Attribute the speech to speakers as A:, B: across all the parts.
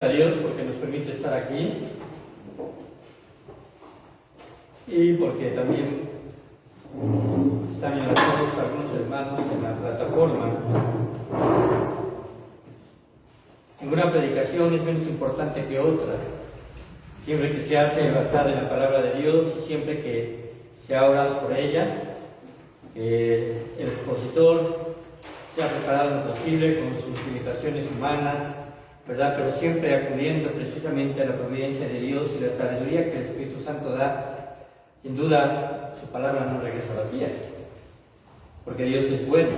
A: A Dios porque nos permite estar aquí y porque también están enlazados algunos hermanos en la plataforma. Ninguna predicación es menos importante que otra, siempre que se hace basada en la palabra de Dios, siempre que se ha orado por ella, que el expositor se ha preparado lo posible con sus limitaciones humanas, ¿verdad? Pero siempre acudiendo precisamente a la providencia de Dios y la sabiduría que el Espíritu Santo da. Sin duda, su palabra no regresa vacía, porque Dios es bueno,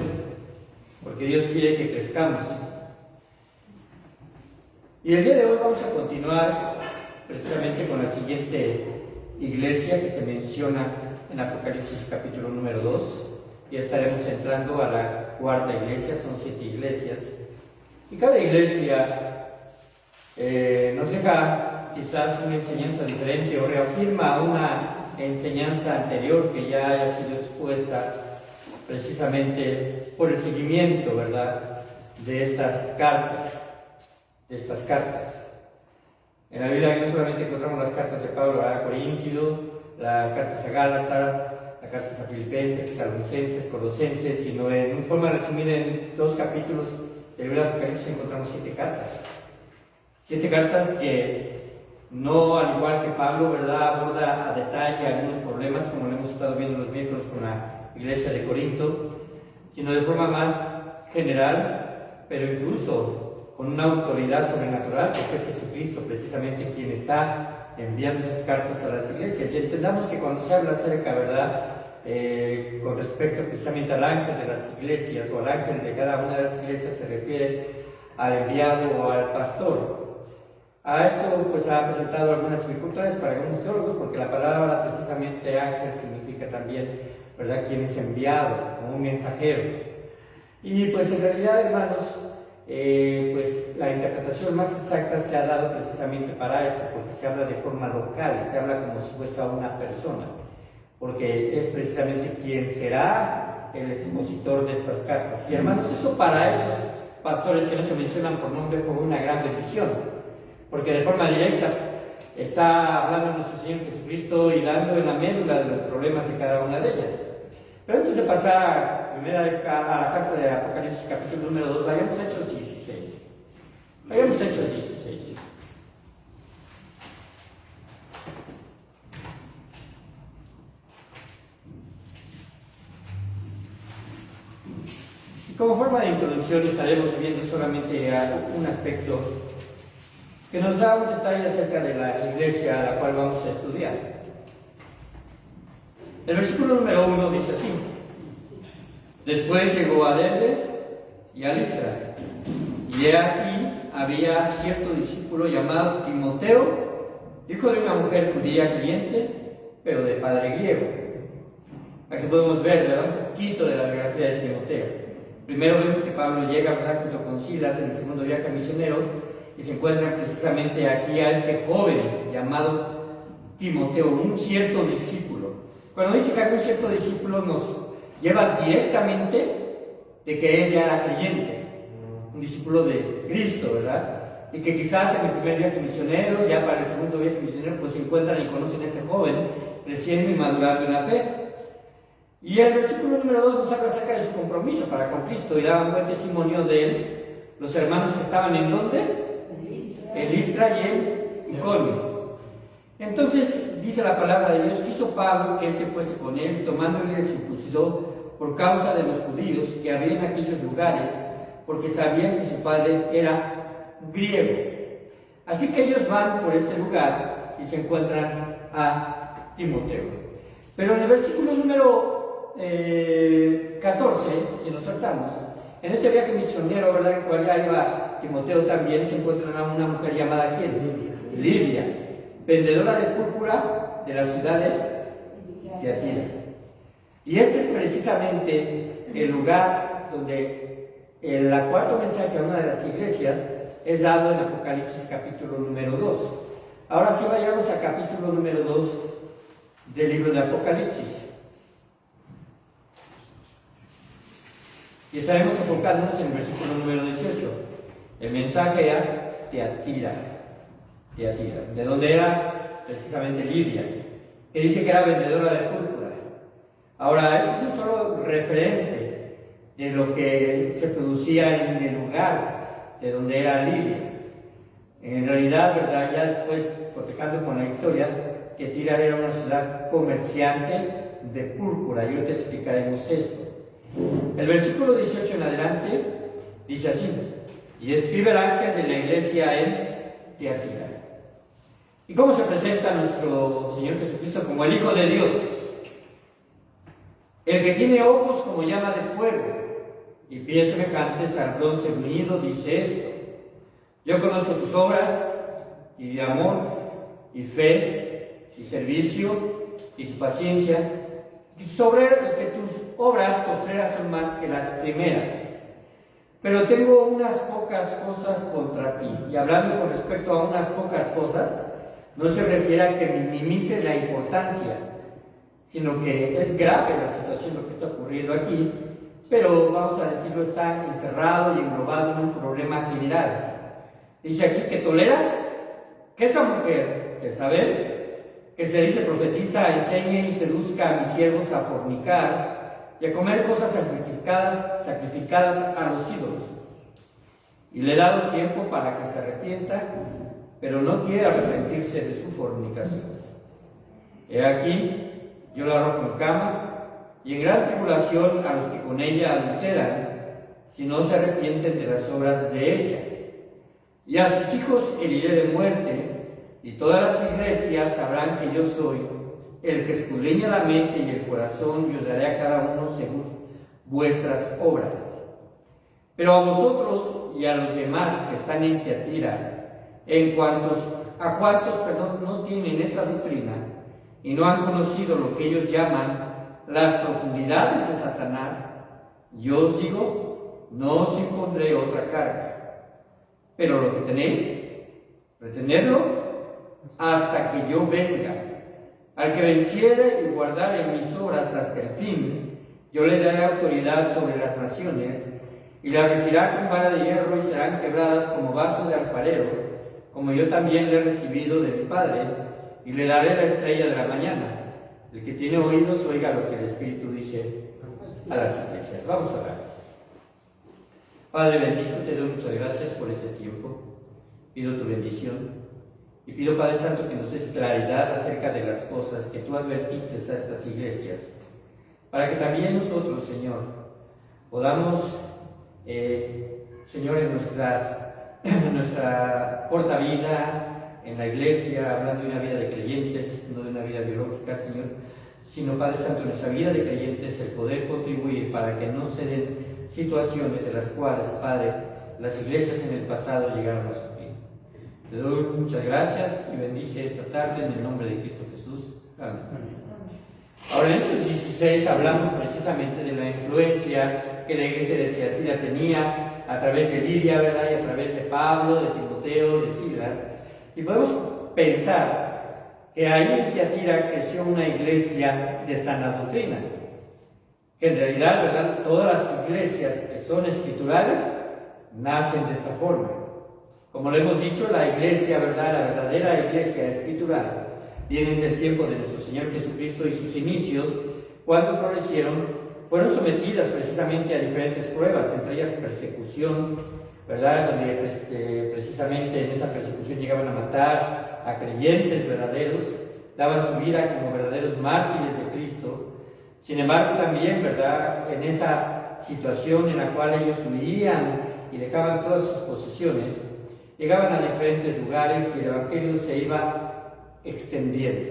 A: porque Dios quiere que crezcamos. Y el día de hoy vamos a continuar precisamente con la siguiente iglesia que se menciona en Apocalipsis capítulo número 2. Ya estaremos entrando a la cuarta iglesia, son 7 iglesias. Y cada iglesia nos deja quizás una enseñanza diferente o reafirma una enseñanza anterior que ya haya sido expuesta precisamente por el seguimiento, ¿verdad?, de estas cartas. En la Biblia no solamente encontramos las cartas de Pablo a Corintios, las cartas a Gálatas, las cartas a Filipenses, Tesalonicenses, Colosenses, sino en forma resumida en 2 capítulos del libro de Apocalipsis encontramos 7 cartas. 7 cartas que no, al igual que Pablo, ¿verdad?, aborda a detalle algunos problemas, como lo hemos estado viendo los miércoles con la iglesia de Corinto, sino de forma más general, pero incluso con una autoridad sobrenatural, porque es Jesucristo precisamente quien está enviando esas cartas a las iglesias. Y entendamos que cuando se habla acerca, ¿verdad?, con respecto precisamente al ángel de las iglesias o al ángel de cada una de las iglesias, se refiere al enviado o al pastor. A esto pues ha presentado algunas dificultades para algunos teólogos, porque la palabra precisamente ángel significa también, ¿verdad?, quien es enviado, como un mensajero. Y pues en realidad, hermanos, pues la interpretación más exacta se ha dado precisamente para esto, porque se habla de forma local, se habla como si fuese a una persona, porque es precisamente quien será el expositor de estas cartas. Y hermanos, eso para esos pastores que no se mencionan por nombre fue una gran bendición, porque de forma directa está hablando nuestro Señor Jesucristo y dando en la médula de los problemas de cada una de ellas. Pero antes de pasar a la carta de Apocalipsis capítulo número 2, vayamos a Hechos 16. Vayamos a Hechos 16. Y como forma de introducción estaremos viendo solamente un aspecto que nos da un detalle acerca de la iglesia a la cual vamos a estudiar. El versículo número 1 dice así: Después llegó a Derbe y a Listra, y he aquí había cierto discípulo llamado Timoteo, hijo de una mujer judía creyente, pero de padre griego. Aquí podemos ver, ¿verdad?, un poquito de la biografía de Timoteo. Primero vemos que Pablo llega, ¿verdad?, junto con Silas en el segundo viaje misionero, y se encuentra precisamente aquí a este joven llamado Timoteo, un cierto discípulo. Cuando dice que hay un cierto discípulo, nos lleva directamente de que él ya era creyente, un discípulo de Cristo, ¿verdad? Y que quizás en el primer viaje misionero, ya para el segundo viaje misionero, pues se encuentran y conocen a este joven creciendo y madurando en la fe. Y el versículo número 2 nos habla acerca de su compromiso para con Cristo y daban buen testimonio de él los hermanos que estaban ¿en dónde? En Listra y en Iconio. Entonces dice la palabra de Dios: quiso Pablo que éste fuese con él, tomándole el circuncidó por causa de los judíos que había en aquellos lugares, porque sabían que su padre era griego. Así que ellos van por este lugar y se encuentran a Timoteo. Pero en el versículo número 14, si nos saltamos, en este viaje misionero, ¿verdad?, en el cual ya iba Timoteo también, se encuentran a una mujer llamada ¿quién? Lidia, vendedora de púrpura de la ciudad de Tiatira. Y este es precisamente el lugar donde el cuarto mensaje a una de las iglesias es dado en Apocalipsis capítulo número 2. Ahora sí vayamos a capítulo número 2 del libro de Apocalipsis. Y estaremos enfocándonos en el versículo número 18. El mensaje a Tiatira. Tiatira, de donde era precisamente Lidia, que dice que era vendedora de púrpura. Ahora, este es un solo referente de lo que se producía en el lugar de donde era Lidia. En realidad, ¿verdad? Ya después, cotejando con la historia, Tiatira era una ciudad comerciante de púrpura, y hoy te explicaremos esto. El versículo 18 en adelante dice así: y escribe el ángel de la iglesia en Tiatira. ¿Y cómo se presenta nuestro Señor Jesucristo? Como el Hijo de Dios, el que tiene ojos como llama de fuego y pies semejantes al bronce bruñido, dice esto: yo conozco tus obras, y de amor, y fe, y servicio, y tu paciencia, y que tus obras postreras son más que las primeras. Pero tengo unas pocas cosas contra ti. Y hablando con respecto a unas pocas cosas, no se refiere a que minimice la importancia, sino que es grave la situación, lo que está ocurriendo aquí, pero vamos a decirlo, está encerrado y englobado en un problema general. Dice aquí que toleras que esa mujer, Jezabel, que se dice profetiza, enseñe y seduzca a mis siervos a fornicar y a comer cosas sacrificadas a los ídolos. Y le he dado tiempo para que se arrepienta, pero no quiere arrepentirse de su fornicación. He aquí, yo la arrojo en cama y en gran tribulación a los que con ella adulteran, si no se arrepienten de las obras de ella. Y a sus hijos heriré de muerte, y todas las iglesias sabrán que yo soy el que escudriña la mente y el corazón, y os daré a cada uno según vuestras obras. Pero a vosotros y a los demás que están en Tiatira, a cuantos no tienen esa doctrina y no han conocido lo que ellos llaman las profundidades de Satanás, yo os digo, no os impondré otra carga. Pero lo que tenéis, retenerlo hasta que yo venga. Al que venciere y guardare mis obras hasta el fin, yo le daré autoridad sobre las naciones, y la regirá con vara de hierro, y serán quebradas como vaso de alfarero, como yo también le he recibido de mi Padre, y le daré la estrella de la mañana. El que tiene oídos, oiga lo que el Espíritu dice a las iglesias. Vamos a orar. Padre bendito, te doy muchas gracias por este tiempo. Pido tu bendición. Y pido, Padre Santo, que nos des claridad acerca de las cosas que tú advertiste a estas iglesias, para que también nosotros, Señor, podamos, Señor, en nuestra corta vida, en la iglesia, hablando de una vida de creyentes, no de una vida biológica, Señor, sino, Padre Santo, en nuestra vida de creyentes, el poder contribuir para que no se den situaciones de las cuales, Padre, las iglesias en el pasado llegaron a sufrir. Te doy muchas gracias y bendice esta tarde en el nombre de Cristo Jesús. Amén. Ahora, en Hechos 16 hablamos precisamente de la influencia que la iglesia de Tiatira tenía a través de Lidia, ¿verdad? Y a través de Pablo, de Timoteo, de Silas. Y podemos pensar que ahí en Tiatira creció una iglesia de sana doctrina. Que en realidad, ¿verdad?, todas las iglesias que son escriturales nacen de esa forma. Como lo hemos dicho, la iglesia, ¿verdad?, la verdadera iglesia escritural, viene desde el tiempo de nuestro Señor Jesucristo, y sus inicios, cuando florecieron, fueron sometidas precisamente a diferentes pruebas, entre ellas persecución, ¿verdad?, donde precisamente en esa persecución llegaban a matar a creyentes verdaderos, daban su vida como verdaderos mártires de Cristo. Sin embargo, también, ¿verdad?, en esa situación en la cual ellos huían y dejaban todas sus posesiones, llegaban a diferentes lugares y el evangelio se iba extendiendo.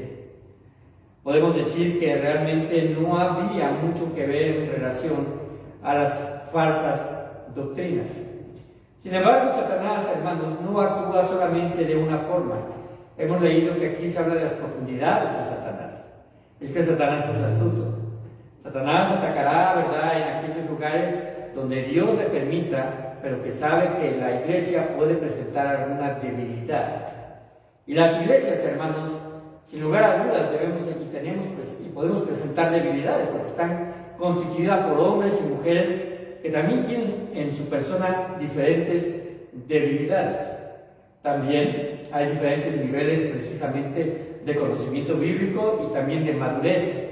A: Podemos decir que realmente no había mucho que ver en relación a las falsas doctrinas. Sin embargo, Satanás, hermanos, no actúa solamente de una forma. Hemos leído que aquí se habla de las profundidades de Satanás. Es que Satanás es astuto. Satanás atacará, ¿verdad?, en aquellos lugares donde Dios le permita, pero que sabe que la iglesia puede presentar alguna debilidad. Y las iglesias, hermanos, sin lugar a dudas y podemos presentar debilidades, porque están constituidas por hombres y mujeres que también tienen en su persona diferentes debilidades. También hay diferentes niveles precisamente de conocimiento bíblico y también de madurez,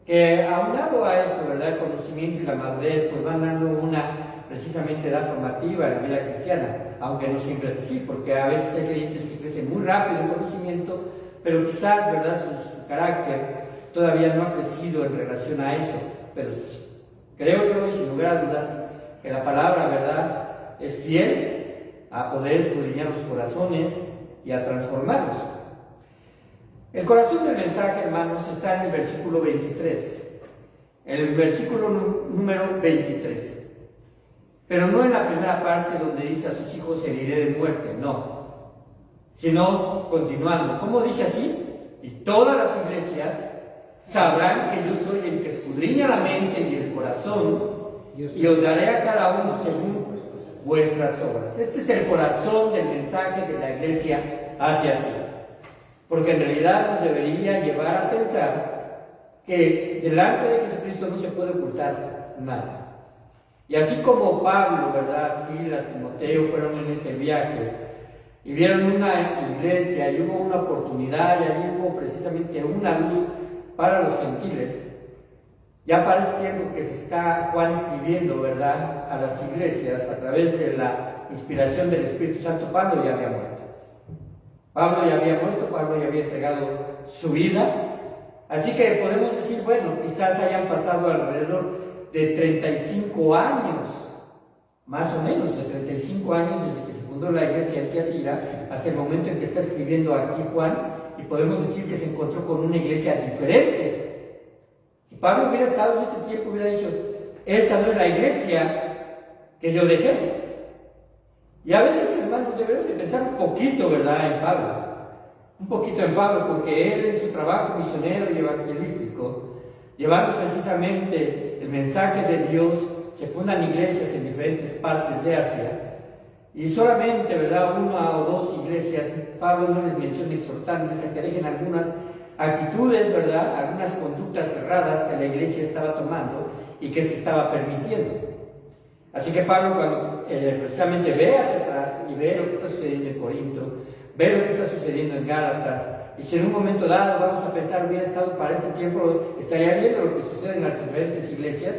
A: que aunado a esto, ¿verdad?, el conocimiento y la madurez, pues van dando una precisamente edad formativa en la vida cristiana, aunque no siempre es así, porque a veces hay creyentes que crecen muy rápido en conocimiento, pero quizás, ¿verdad?, su carácter todavía no ha crecido en relación a eso. Pero creo que hoy, sin lugar a dudas, que la palabra, ¿verdad?, es fiel a poder escudriñar los corazones y a transformarlos. El corazón del mensaje, hermanos, está en el versículo 23, el versículo número 23. Pero no en la primera parte donde dice: a sus hijos heriré de muerte, no, sino continuando. ¿Cómo dice así? Y todas las iglesias sabrán que yo soy el que escudriña la mente y el corazón, y os daré a cada uno según vuestras obras. Este es el corazón del mensaje de la iglesia hacia ti, porque en realidad nos debería llevar a pensar que delante de Jesucristo no se puede ocultar nada. Y así como Pablo, ¿verdad?, Silas, Timoteo fueron en ese viaje y vieron una iglesia y hubo una oportunidad y allí hubo precisamente una luz para los gentiles, ya para este tiempo que se está Juan escribiendo, ¿verdad?, a las iglesias a través de la inspiración del Espíritu Santo, Pablo ya había muerto. Pablo ya había entregado su vida. Así que podemos decir, bueno, quizás hayan pasado alrededor de 35 años, más o menos, de 35 años desde que se fundó la iglesia en Tiatira hasta el momento en que está escribiendo aquí Juan, y podemos decir que se encontró con una iglesia diferente. Si Pablo hubiera estado en este tiempo, hubiera dicho: esta no es la iglesia que yo dejé. Y a veces, hermanos, debemos de pensar un poquito, ¿verdad?, en Pablo. Un poquito en Pablo, porque él en su trabajo misionero y evangelístico, llevando precisamente el mensaje de Dios, se fundan iglesias en diferentes partes de Asia. Y solamente, ¿verdad?, una o dos iglesias, Pablo no les menciona exhortándoles a que dejen algunas actitudes, ¿verdad?, algunas conductas erradas que la iglesia estaba tomando y que se estaba permitiendo. Así que Pablo, cuando precisamente ve hacia atrás y ve lo que está sucediendo en Corinto, ve lo que está sucediendo en Gálatas, y si en un momento dado vamos a pensar, hubiera estado para este tiempo, estaría viendo lo que sucede en las diferentes iglesias,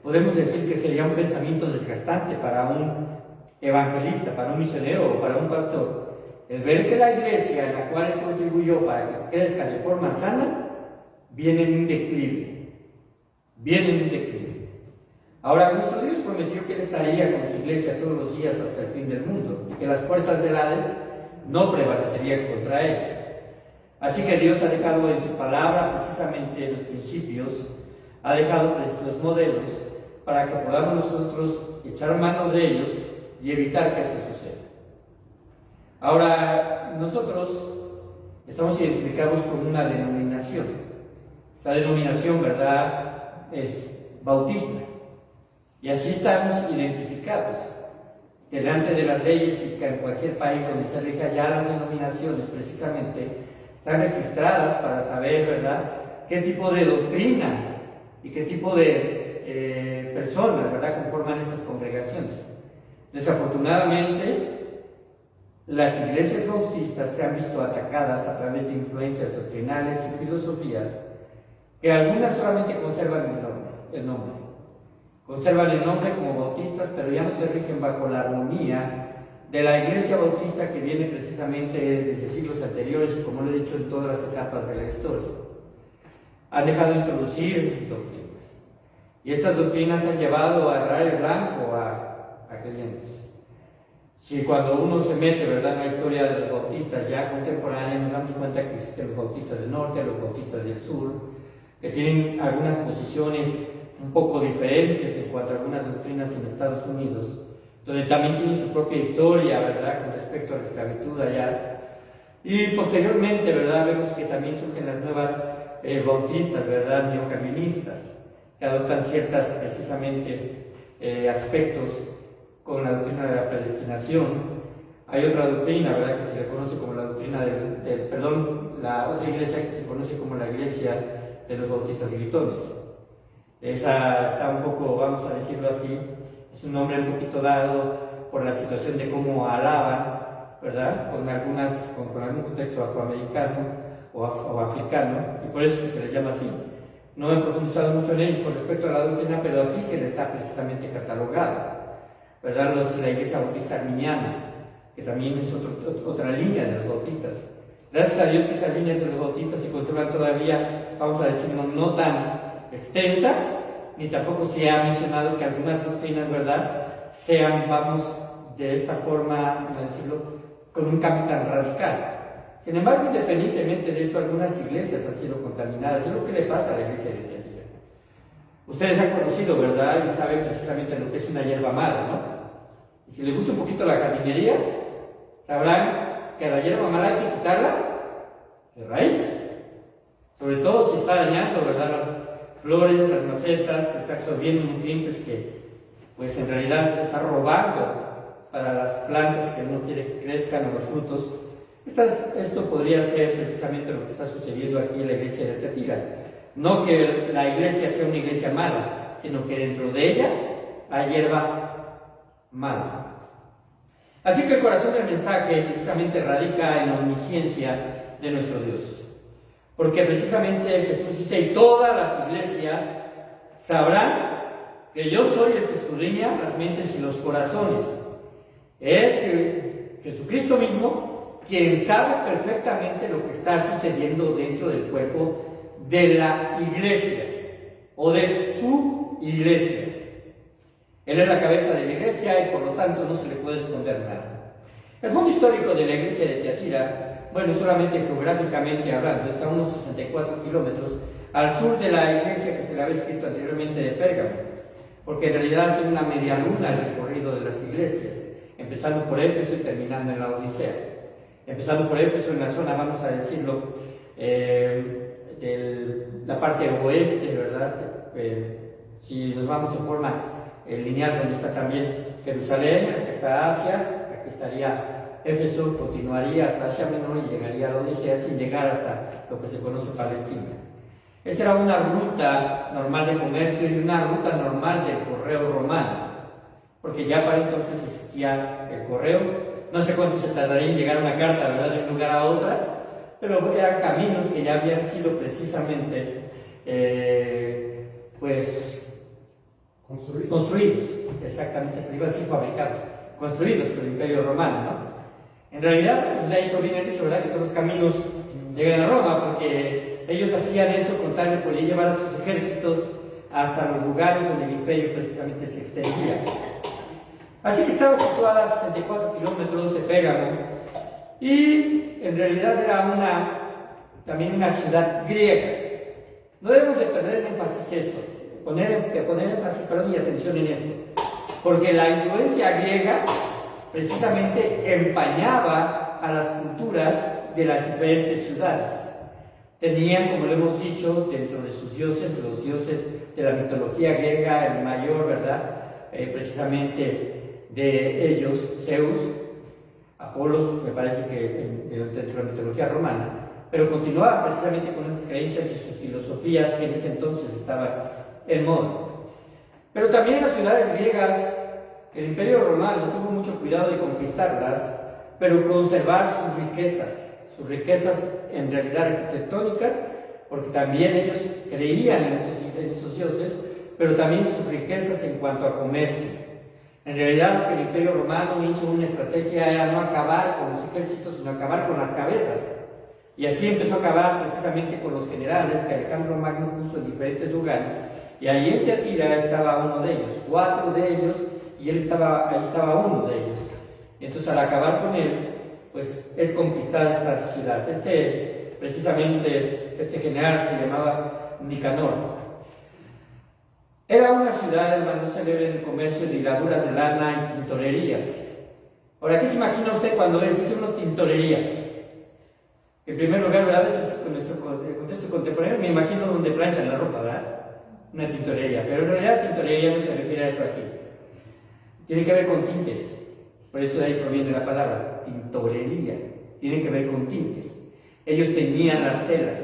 A: podemos decir que sería un pensamiento desgastante para un evangelista, para un misionero o para un pastor, el ver que la iglesia en la cual él contribuyó para que crezca de forma sana, viene en un declive. Ahora, nuestro Dios prometió que Él estaría con su iglesia todos los días hasta el fin del mundo, y que las puertas del Hades no prevalecerían contra Él. Así que Dios ha dejado en su palabra precisamente los principios, ha dejado los modelos para que podamos nosotros echar mano de ellos y evitar que esto suceda. Ahora, nosotros estamos identificados con una denominación. Esta denominación, ¿verdad?, es bautista. Y así estamos identificados delante de las leyes, y que en cualquier país donde se rija ya las denominaciones precisamente están registradas para saber, ¿verdad?, qué tipo de doctrina y qué tipo de personas, ¿verdad?, conforman estas congregaciones. Desafortunadamente, las iglesias bautistas se han visto atacadas a través de influencias doctrinales y filosofías que algunas solamente conservan el nombre. Conservan el nombre como bautistas, pero ya no se rigen bajo la armonía de la iglesia bautista que viene precisamente desde siglos anteriores, y como lo he dicho, en todas las etapas de la historia. Han dejado de introducir doctrinas, y estas doctrinas han llevado a rayo blanco a creyentes. Si cuando uno se mete, ¿verdad?, en la historia de los bautistas ya contemporáneos, nos damos cuenta que existen los bautistas del norte, los bautistas del sur, que tienen algunas posiciones un poco diferentes en cuanto a algunas doctrinas en Estados Unidos, donde también tienen su propia historia, ¿verdad?, con respecto a la esclavitud allá. Y posteriormente, ¿verdad?, vemos que también surgen las nuevas bautistas, ¿verdad?, neocalvinistas, que adoptan ciertas, precisamente, aspectos con la doctrina de la predestinación. Hay otra doctrina, ¿verdad?, que se le conoce como la doctrina la otra iglesia que se conoce como la iglesia de los bautistas gritones. Esa está un poco, vamos a decirlo así, es un nombre un poquito dado por la situación de cómo alaban ¿verdad? Con algún contexto afroamericano o africano, y por eso es que se les llama así. No he profundizado mucho en ellos con respecto a la doctrina, pero así se les ha precisamente catalogado, ¿verdad? La Iglesia Bautista Arminiana, que también es otra línea de los bautistas. Gracias a Dios que esas líneas de los bautistas se conservan todavía, vamos a decirlo, no tan extensa, ni tampoco se ha mencionado que algunas doctrinas, ¿verdad?, sean, vamos, de esta forma, vamos a decirlo, con un cambio tan radical. Sin embargo, independientemente de esto, algunas iglesias han sido contaminadas. ¿Y lo que le pasa a la iglesia de Tiatira? Ustedes han conocido, ¿verdad?, y saben precisamente lo que es una hierba mala, ¿no? Y si les gusta un poquito la jardinería, sabrán que a la hierba mala hay que quitarla de raíz. Sobre todo si está dañando, ¿verdad?, las flores, las macetas, está absorbiendo nutrientes que, pues en realidad, está robando para las plantas que uno quiere que crezcan o los frutos. Esto podría ser precisamente lo que está sucediendo aquí en la iglesia de Tiatira. No que la iglesia sea una iglesia mala, sino que dentro de ella hay hierba mala. Así que el corazón del mensaje precisamente radica en la omnisciencia de nuestro Dios. Porque precisamente Jesús dice, y todas las iglesias sabrán que yo soy el que escudriña las mentes y los corazones. Es que Jesucristo mismo quien sabe perfectamente lo que está sucediendo dentro del cuerpo de la iglesia o de su iglesia. Él es la cabeza de la iglesia y por lo tanto no se le puede esconder nada. El fondo histórico de la iglesia de Tiatira, bueno, solamente geográficamente hablando, está a unos 64 kilómetros al sur de la iglesia que se le había escrito anteriormente de Pérgamo, porque en realidad hace una media luna el recorrido de las iglesias, empezando por Éfeso y terminando en la Odisea. Empezando por Éfeso, en la zona, vamos a decirlo, la parte oeste, ¿verdad? Si nos vamos en forma lineal, donde está también Jerusalén, aquí está Asia, aquí estaría Éfeso, continuaría hasta Asia Menor y llegaría a la Odisea sin llegar hasta lo que se conoce Palestina. Esta era una ruta normal de comercio y una ruta normal del correo romano, porque ya para entonces existía el correo. No sé cuánto se tardaría en llegar una carta, ¿verdad?, de un lugar a otra, pero eran caminos que ya habían sido precisamente, pues, construidos, exactamente, se iba a decir fabricados, construidos por el Imperio Romano, ¿no? En realidad, pues de ahí proviene el hecho, ¿verdad?, que todos los caminos llegan a Roma, porque ellos hacían eso con tal de poder llevar a sus ejércitos hasta los lugares donde el imperio precisamente se extendía. Así que estaba situada a 64 kilómetros de Pérgamo y en realidad era también una ciudad griega. No debemos de perder en énfasis esto, poner énfasis, y atención en esto, porque la influencia griega precisamente empañaba a las culturas de las diferentes ciudades. Tenían, como lo hemos dicho, dentro de sus dioses, los dioses de la mitología griega, el mayor, ¿verdad?, precisamente de ellos, Zeus, Apolos, me parece que dentro de la mitología romana, pero continuaba precisamente con esas creencias y sus filosofías que en ese entonces estaban en moda. Pero también en las ciudades griegas, el Imperio Romano tuvo mucho cuidado de conquistarlas, pero conservar sus riquezas en realidad arquitectónicas, porque también ellos creían en esos dioses, pero también sus riquezas en cuanto a comercio. En realidad, lo que el Imperio Romano hizo una estrategia era no acabar con los ejércitos, sino acabar con las cabezas. Y así empezó a acabar precisamente con los generales que Alejandro Magno puso en diferentes lugares. Y ahí en Tiatira estaba uno de ellos, 4 de ellos, y ahí estaba uno de ellos. Y entonces, al acabar con él, pues es conquistada esta ciudad. Precisamente, este general se llamaba Nicanor. Era una ciudad, hermanos, célebre en el comercio de hiladuras de lana y tintorerías. Ahora, ¿qué se imagina usted cuando dice uno tintorerías? En primer lugar, ¿verdad? A veces con nuestro contexto contemporáneo me imagino donde planchan la ropa, ¿verdad? Una tintorería. Pero en realidad tintorería no se refiere a eso aquí. Tiene que ver con tintes. Por eso de ahí proviene la palabra, tintorería. Tiene que ver con tintes. Ellos tenían las telas.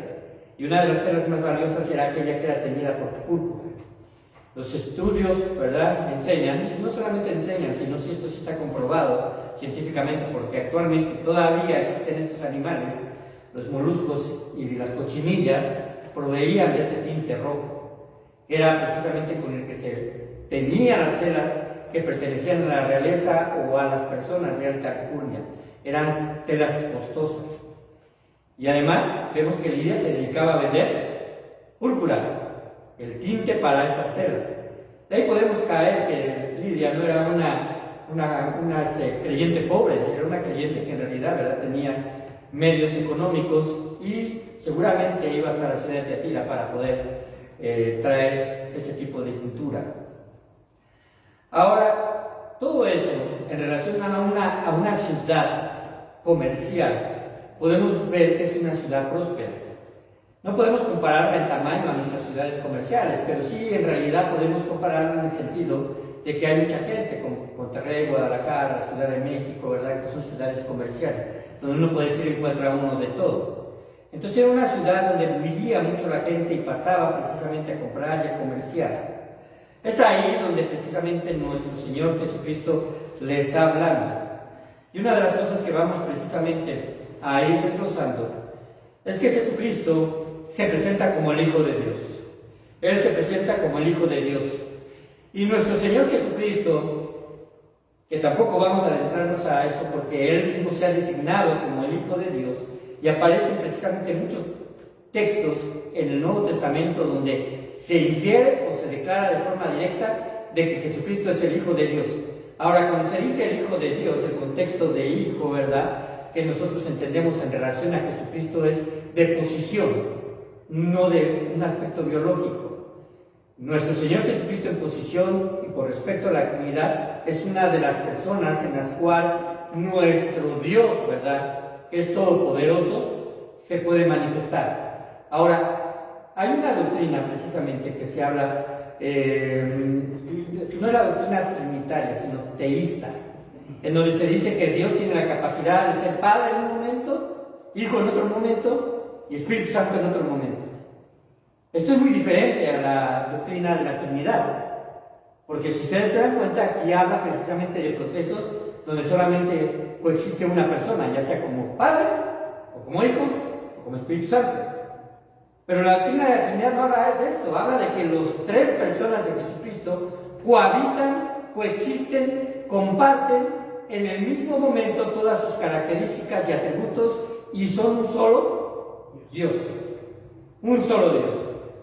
A: Y una de las telas más valiosas era aquella que era teñida por púrpura. Los estudios, ¿verdad?, enseñan, y no solamente enseñan, sino si esto sí está comprobado, científicamente, porque actualmente todavía existen estos animales, los moluscos y las cochinillas proveían de este tinte rojo, que era precisamente con el que se teñían las telas que pertenecían a la realeza o a las personas de alta alcurnia. Eran telas costosas. Y además vemos que Lidia se dedicaba a vender púrpura, el tinte para estas telas. De ahí podemos caer que Lidia no era una creyente pobre, era una creyente que en realidad, ¿verdad?, tenía medios económicos y seguramente iba hasta la ciudad de Tiatira para poder traer ese tipo de cultura. Ahora, todo eso en relación a una ciudad comercial, podemos ver que es una ciudad próspera. No podemos compararla en tamaño a nuestras ciudades comerciales, pero sí en realidad podemos compararla en el sentido de que hay mucha gente, como Monterrey, Guadalajara, Ciudad de México, ¿verdad?, que son ciudades comerciales, donde uno puede decir encuentra uno de todo. Entonces era una ciudad donde vivía mucho la gente y pasaba precisamente a comprar y a comerciar. Es ahí donde precisamente nuestro Señor Jesucristo le está hablando. Y una de las cosas que vamos precisamente a ir desglosando es que Jesucristo se presenta como el Hijo de Dios. Él se presenta como el Hijo de Dios. Y nuestro Señor Jesucristo, que tampoco vamos a adentrarnos a eso porque Él mismo se ha designado como el Hijo de Dios, y aparecen precisamente muchos textos en el Nuevo Testamento donde se infiere o se declara de forma directa de que Jesucristo es el Hijo de Dios. Ahora, cuando se dice el Hijo de Dios, el contexto de hijo, ¿verdad?, que nosotros entendemos en relación a Jesucristo es de posición, no de un aspecto biológico. Nuestro Señor Jesucristo en posición y por respecto a la Trinidad es una de las personas en las cuales nuestro Dios, ¿verdad?, que es todopoderoso, se puede manifestar. Ahora, hay una doctrina precisamente que se habla, no es la doctrina trinitaria, sino teísta, en donde se dice que Dios tiene la capacidad de ser Padre en un momento, Hijo en otro momento y Espíritu Santo en otro momento. Esto es muy diferente a la doctrina de la Trinidad, porque si ustedes se dan cuenta, aquí habla precisamente de procesos donde solamente coexiste una persona, ya sea como Padre, o como Hijo, o como Espíritu Santo. Pero la doctrina de la Trinidad no habla de esto, habla de que las tres personas de Jesucristo cohabitan, coexisten, comparten en el mismo momento todas sus características y atributos y son un solo Dios, un solo Dios.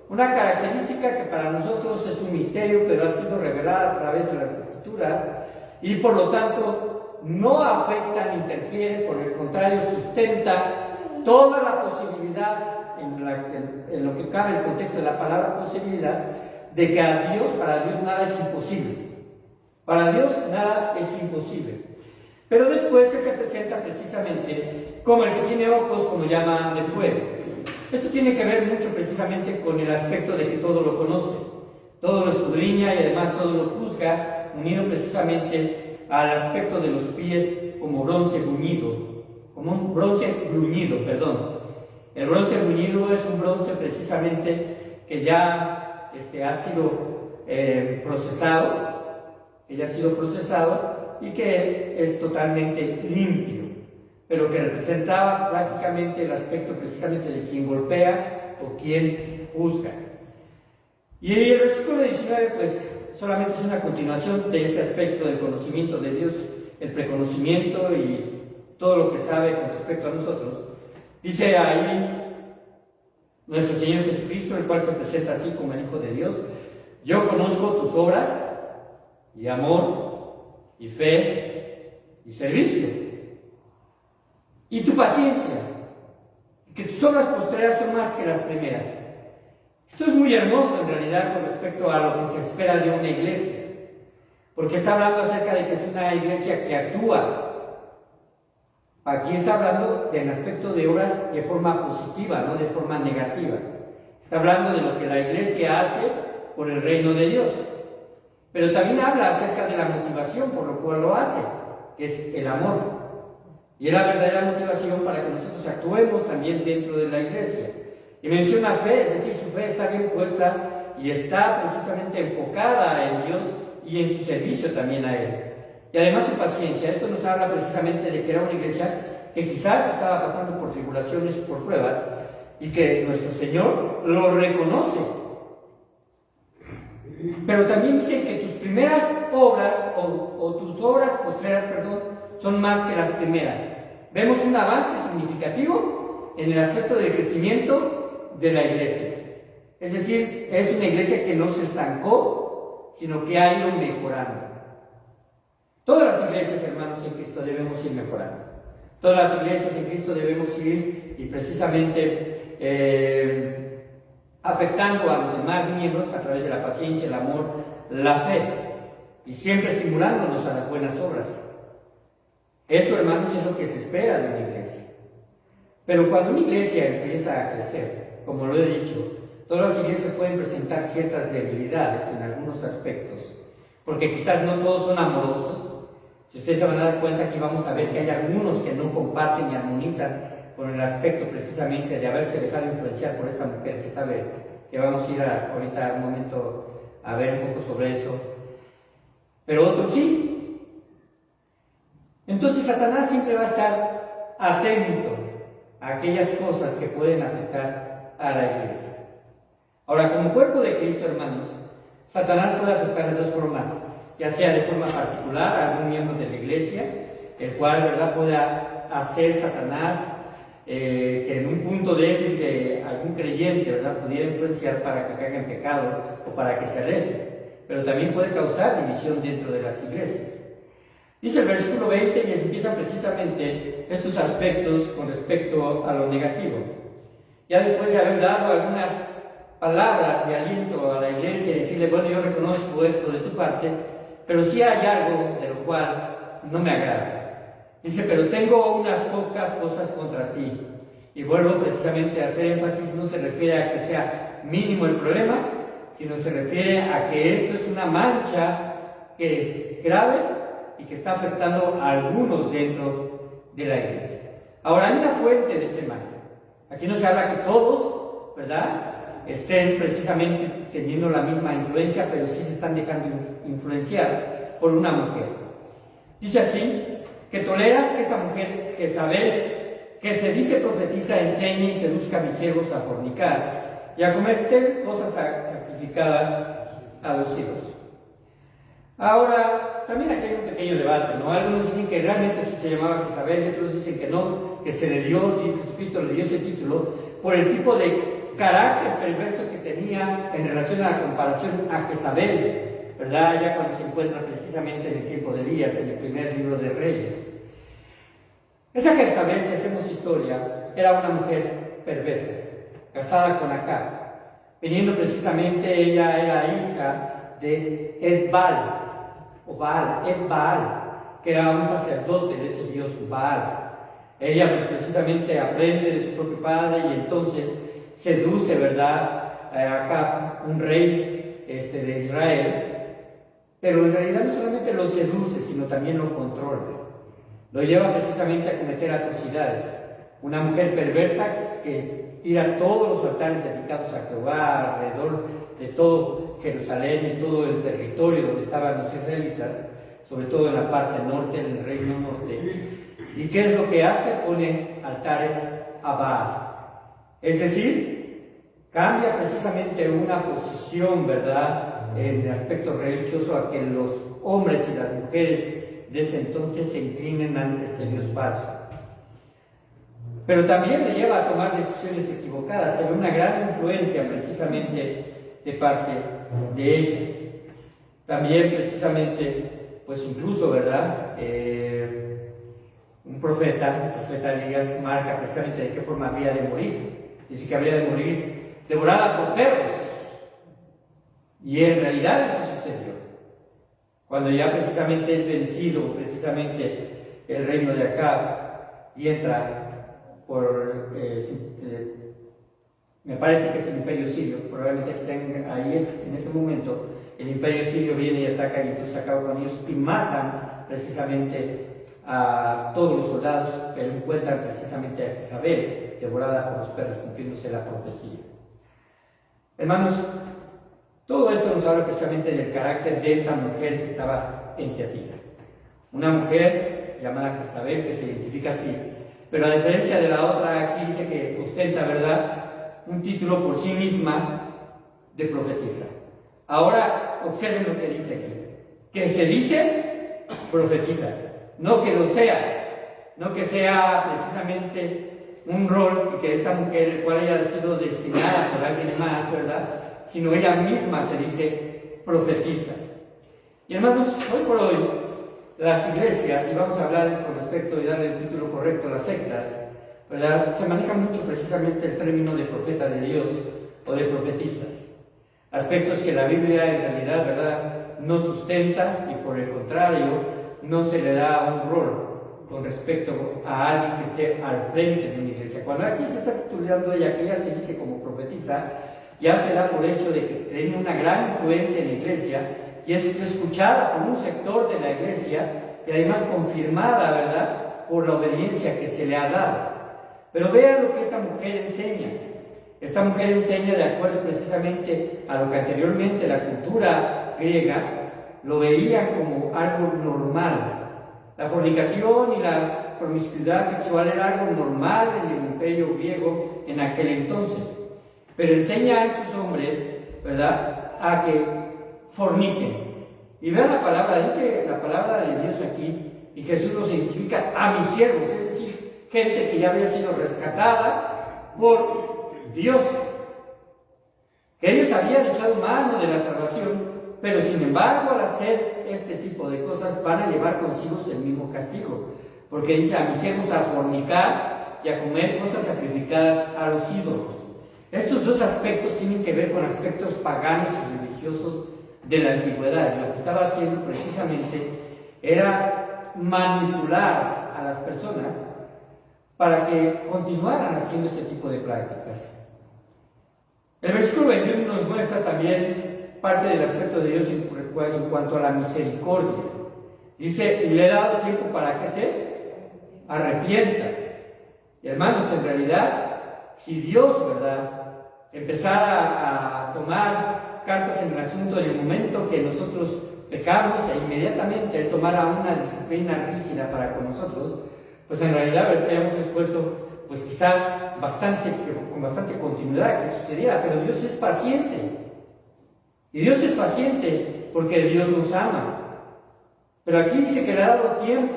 A: Una característica que para nosotros es un misterio, pero ha sido revelada a través de las Escrituras y por lo tanto no afecta ni interfiere, por el contrario sustenta toda la posibilidad, en lo que cabe el contexto de la palabra posibilidad, de que para Dios nada es imposible. Para Dios nada es imposible. Pero después Él se presenta precisamente como el que tiene ojos como llama de fuego. Esto tiene que ver mucho precisamente con el aspecto de que todo lo conoce, todo lo escudriña y además todo lo juzga, unido precisamente al aspecto de los pies como bronce bruñido, como un bronce bruñido, perdón. El bronce bruñido es un bronce precisamente que ya ha sido procesado y que es totalmente limpio, pero que representaba prácticamente el aspecto precisamente de quien golpea o quien juzga. Y el versículo 19 pues solamente es una continuación de ese aspecto del conocimiento de Dios, el preconocimiento y todo lo que sabe con respecto a nosotros. Dice ahí nuestro Señor Jesucristo, el cual se presenta así como el Hijo de Dios: yo conozco tus obras y amor y fe y servicio y tu paciencia, que tus obras postreras son más que las primeras. Esto es muy hermoso en realidad con respecto a lo que se espera de una iglesia, porque está hablando acerca de que es una iglesia que actúa. Aquí está hablando del aspecto de obras de forma positiva, no de forma negativa. Está hablando de lo que la iglesia hace por el reino de Dios. Pero también habla acerca de la motivación por lo cual lo hace, que es el amor. Y es la verdadera motivación para que nosotros actuemos también dentro de la iglesia. Y menciona fe, es decir, su fe está bien puesta y está precisamente enfocada en Dios y en su servicio también a Él. y además su paciencia. Esto nos habla precisamente de que era una iglesia que quizás estaba pasando por tribulaciones, por pruebas, y que nuestro Señor lo reconoce. Pero también dicen que tus primeras obras, o tus obras postreras, perdón, son más que las primeras. Vemos un avance significativo en el aspecto del crecimiento de la iglesia. Es decir, es una iglesia que no se estancó, sino que ha ido mejorando. Todas las iglesias, hermanos, en Cristo debemos ir mejorando. Todas las iglesias en Cristo debemos ir y precisamente afectando a los demás miembros a través de la paciencia, el amor, la fe, y siempre estimulándonos a las buenas obras. Eso, hermanos, es lo que se espera de una iglesia. Pero cuando una iglesia empieza a crecer, como lo he dicho, todas las iglesias pueden presentar ciertas debilidades en algunos aspectos, porque quizás no todos son amorosos. Si ustedes se van a dar cuenta, aquí vamos a ver que hay algunos que no comparten y armonizan con el aspecto precisamente de haberse dejado influenciar por esta mujer, que sabe que vamos a ir ahorita un momento a ver un poco sobre eso, pero otros sí. Entonces Satanás siempre va a estar atento a aquellas cosas que pueden afectar a la iglesia. Ahora, como cuerpo de Cristo, hermanos, Satanás puede afectar de dos formas, ya sea de forma particular a algún miembro de la iglesia, el cual, ¿verdad?, pueda hacer Satanás que en un punto débil de algún creyente, ¿verdad?, pudiera influenciar para que caiga en pecado o para que se aleje, pero también puede causar división dentro de las iglesias. Dice el versículo 20 y empiezan precisamente estos aspectos con respecto a lo negativo. Ya después de haber dado algunas palabras de aliento a la iglesia y decirle, bueno, yo reconozco esto de tu parte, pero sí hay algo de lo cual no me agrada. Dice, pero tengo unas pocas cosas contra ti. Y vuelvo precisamente a hacer énfasis, no se refiere a que sea mínimo el problema, sino se refiere a que esto es una mancha que es grave y que está afectando a algunos dentro de la iglesia. Ahora, hay una fuente de este mal. Aquí no se habla que todos, ¿verdad?, estén precisamente teniendo la misma influencia, pero sí se están dejando influenciar por una mujer. Dice así, que toleras que esa mujer Jezabel, que se dice profetiza, enseñe y seduzca a mis siervos a fornicar y a comer cosas sacrificadas a los ídolos. Ahora, también aquí hay un pequeño debate, ¿no? Algunos dicen que realmente sí se llamaba Jezabel, y otros dicen que no, que se le dio, Jesucristo le dio ese título por el tipo de carácter perverso que tenía en relación a la comparación a Jezabel, ¿verdad? Ya cuando se encuentra precisamente en el tiempo de Elías, en el primer libro de Reyes. Esa Jezabel, si hacemos historia, era una mujer perversa, casada con Acab, viniendo precisamente, ella era hija de Ed-Baal, que era un sacerdote de ese dios Baal. Ella precisamente aprende de su propio padre y entonces seduce, ¿verdad?, a Acab, un rey de Israel, pero en realidad no solamente lo seduce, sino también lo controla. Lo lleva precisamente a cometer atrocidades. Una mujer perversa que tira todos los altares dedicados a Jehová alrededor de todo Jerusalén y todo el territorio donde estaban los israelitas, sobre todo en la parte norte, en el reino norte. ¿Y qué es lo que hace? Pone altares a Baal. Es decir, cambia precisamente una posición, ¿verdad?, en el aspecto religioso, a que los hombres y las mujeres de ese entonces se inclinen ante este Dios falso. Pero también le lleva a tomar decisiones equivocadas. Se ve una gran influencia precisamente de parte de ella. También precisamente, pues incluso, ¿verdad?, un profeta, el profeta Elías, marca precisamente de qué forma había de morir. Dice que habría de morir devorada por perros. Y en realidad eso sucedió. Cuando ya precisamente es vencido precisamente el reino de Acab y entra por, me parece que es el imperio sirio, probablemente aquí ahí es, en ese momento, el imperio sirio viene y ataca y entonces acaba con ellos y matan precisamente a todos los soldados, pero encuentran precisamente a Jezabel devorada por los perros, cumpliéndose la profecía. Hermanos, todo esto nos habla precisamente del carácter de esta mujer que estaba en Tiatira. una mujer llamada Jezabel, que se identifica así, pero a diferencia de la otra, aquí dice que ostenta, ¿verdad?, un título por sí misma de profetisa. Ahora observen lo que dice aquí, que se dice profetiza, no que lo sea, no que sea precisamente un rol que esta mujer, el cual haya sido destinada por alguien más, ¿verdad?, sino ella misma se dice profetiza. Y hermanos, hoy por hoy, las iglesias, y vamos a hablar con respecto y darle el título correcto a las sectas, ¿verdad?, se maneja mucho precisamente el término de profeta de Dios o de profetisas. Aspectos que la Biblia en realidad, ¿verdad?, no sustenta, y por el contrario, no se le da un rol con respecto a alguien que esté al frente de una iglesia. Cuando aquí se está titulando ella, que ella se dice como profetisa, ya se da por hecho de que tiene una gran influencia en la iglesia y es escuchada por un sector de la iglesia y además confirmada, ¿verdad?, por la obediencia que se le ha dado. Pero vean lo que esta mujer enseña. Esta mujer enseña de acuerdo precisamente a lo que anteriormente la cultura griega lo veían como algo normal. La fornicación y la promiscuidad sexual era algo normal en el imperio griego en aquel entonces. Pero enseña a estos hombres, ¿verdad?, a que forniquen. Y vean la palabra, dice la palabra de Dios aquí, y Jesús los identifica a mis siervos, es decir, gente que ya había sido rescatada por Dios, que ellos habían echado mano de la salvación, pero sin embargo al hacer este tipo de cosas van a llevar consigo el mismo castigo, porque dice a mis siervos a fornicar y a comer cosas sacrificadas a los ídolos. Estos dos aspectos tienen que ver con aspectos paganos y religiosos de la antigüedad. Lo que estaba haciendo precisamente era manipular a las personas para que continuaran haciendo este tipo de prácticas. El versículo 21 nos muestra también parte del aspecto de Dios en cuanto a la misericordia. Dice, y le he dado tiempo para que se arrepienta. Y hermanos, en realidad, si Dios, ¿verdad?, empezara a tomar cartas en el asunto en el momento que nosotros pecamos e inmediatamente Él tomara una disciplina rígida para con nosotros, pues en realidad estaríamos expuestos, pues quizás con bastante continuidad que sucediera, pero Dios es paciente. Y Dios es paciente porque Dios nos ama. Pero aquí dice que le ha dado tiempo,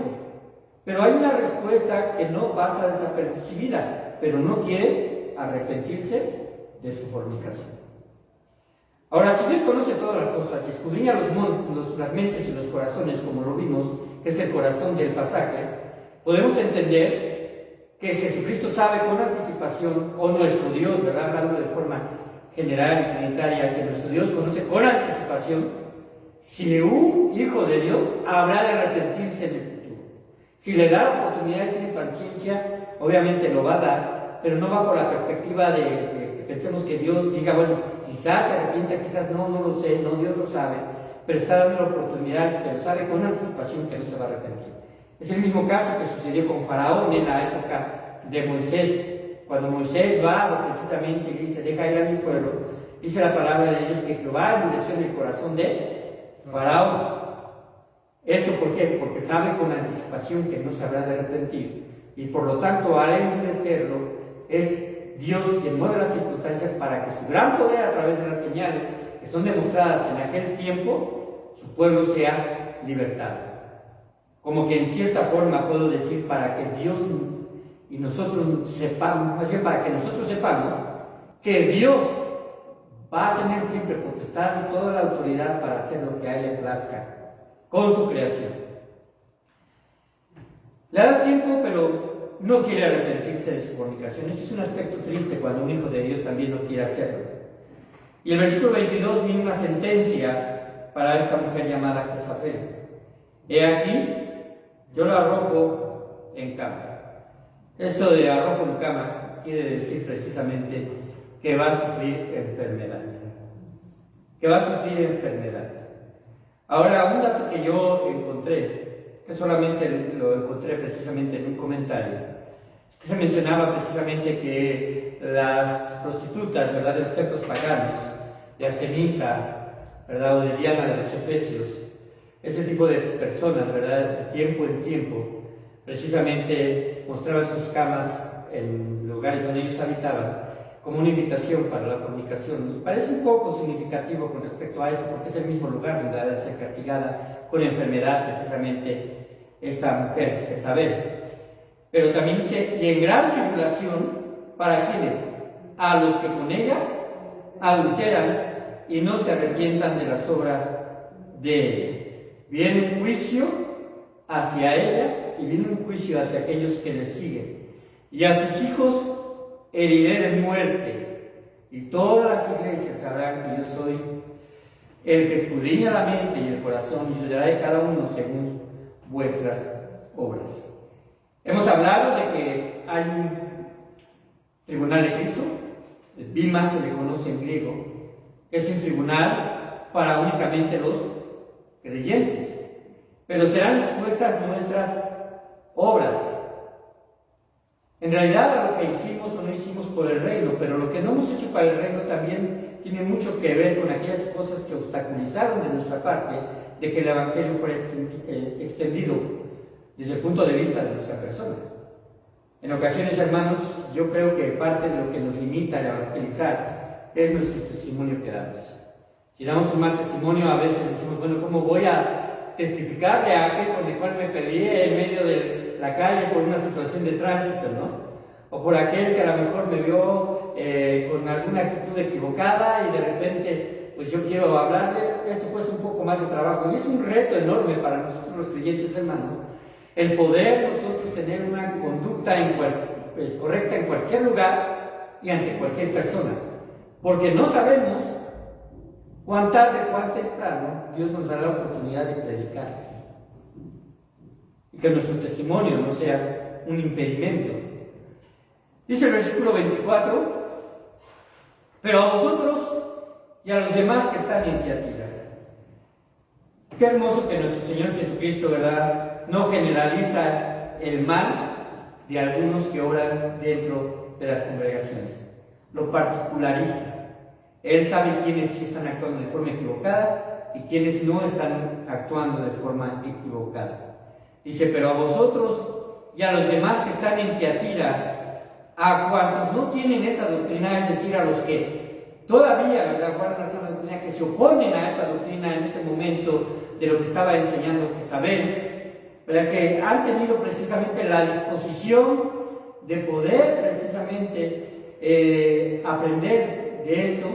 A: pero hay una respuesta que no pasa desapercibida, pero no quiere arrepentirse de su fornicación. Ahora, si Dios conoce todas las cosas y escudriña las mentes y los corazones, como lo vimos, que es el corazón del pasaje, podemos entender que Jesucristo sabe con anticipación, o nuestro Dios, ¿verdad?, hablando de forma general y trinitaria, que nuestro Dios conoce con anticipación si un hijo de Dios habrá de arrepentirse en el futuro. Si le da la oportunidad y tiene paciencia, obviamente lo va a dar, pero no bajo la perspectiva de que pensemos que Dios diga, bueno, quizás se arrepienta, quizás no lo sé, no, Dios lo sabe, pero está dando la oportunidad, pero sabe con anticipación que no se va a arrepentir. Es el mismo caso que sucedió con Faraón en la época de Moisés. Cuando Moisés va precisamente y dice, deja ir a mi pueblo, dice la palabra de Dios que Jehová endureció en el corazón de Faraón. ¿Esto por qué? Porque sabe con anticipación que no se habrá de arrepentir. Y por lo tanto, al endurecerlo, es Dios quien mueve las circunstancias para que su gran poder a través de las señales que son demostradas en aquel tiempo, su pueblo sea libertado. Como que en cierta forma puedo decir para que Dios y nosotros sepamos, más bien para que nosotros sepamos que Dios va a tener siempre potestad y toda la autoridad para hacer lo que a Él le plazca con su creación. Le da tiempo, pero no quiere arrepentirse de su fornicación. Este es un aspecto triste cuando un hijo de Dios también no quiere hacerlo. Y el versículo 22 viene una sentencia para esta mujer llamada Jezabel. He aquí, yo la arrojo en cama. Esto de arrojo en cama quiere decir precisamente que va a sufrir enfermedad. Que va a sufrir enfermedad. Ahora, un dato que yo encontré, que solamente lo encontré precisamente en un comentario, es que se mencionaba precisamente que las prostitutas, ¿verdad?, de los templos paganos, de Artemisa, ¿verdad?, o de Diana de los Efesios, ese tipo de personas, ¿verdad? De tiempo en tiempo, precisamente mostraban sus camas en lugares donde ellos habitaban como una invitación para la fornicación. Y parece un poco significativo con respecto a esto, porque es el mismo lugar donde ha de ser castigada con enfermedad precisamente esta mujer, Jezabel. Pero también dice, y en gran tribulación, ¿para quiénes? A los que con ella adulteran y no se arrepientan de las obras de ella. Viene un juicio hacia ella y viene un juicio hacia aquellos que les siguen. Y a sus hijos heriré de muerte, y todas las iglesias sabrán que yo soy el que escudriña la mente y el corazón, y juzgará de cada uno según vuestras obras. Hemos hablado de que hay un tribunal de Cristo, el Bima se le conoce en griego, es un tribunal para únicamente los creyentes, pero serán expuestas nuestras obras. En realidad, lo que hicimos o no hicimos por el reino, pero lo que no hemos hecho para el reino también tiene mucho que ver con aquellas cosas que obstaculizaron de nuestra parte de que el Evangelio fuera extendido desde el punto de vista de nuestra persona. En ocasiones, hermanos, yo creo que parte de lo que nos limita a evangelizar es nuestro testimonio que damos. Si damos un mal testimonio, a veces decimos, bueno, ¿cómo voy a testificar de aquel con el cual me peleé en medio de la calle por una situación de tránsito, ¿no? O por aquel que a lo mejor me vio con alguna actitud equivocada y de repente, pues yo quiero hablarle. Esto cuesta un poco más de trabajo y es un reto enorme para nosotros los creyentes, hermanos, el poder nosotros tener una conducta correcta en cualquier lugar y ante cualquier persona, porque no sabemos cuán tarde, cuán temprano Dios nos dará la oportunidad de predicarles y que nuestro testimonio no sea un impedimento. Dice el versículo 24: pero a vosotros y a los demás que están en Tiatira. Qué hermoso que nuestro Señor Jesucristo, ¿verdad?, no generaliza el mal de algunos que oran dentro de las congregaciones, lo particulariza. Él sabe quiénes sí están actuando de forma equivocada y quiénes no están actuando de forma equivocada. Dice, pero a vosotros y a los demás que están en Tiatira, a cuantos no tienen esa doctrina, es decir, a los que todavía guardan esa doctrina, que se oponen a esta doctrina en este momento de lo que estaba enseñando Jezabel, ¿verdad?, que han tenido precisamente la disposición de poder precisamente aprender de esto.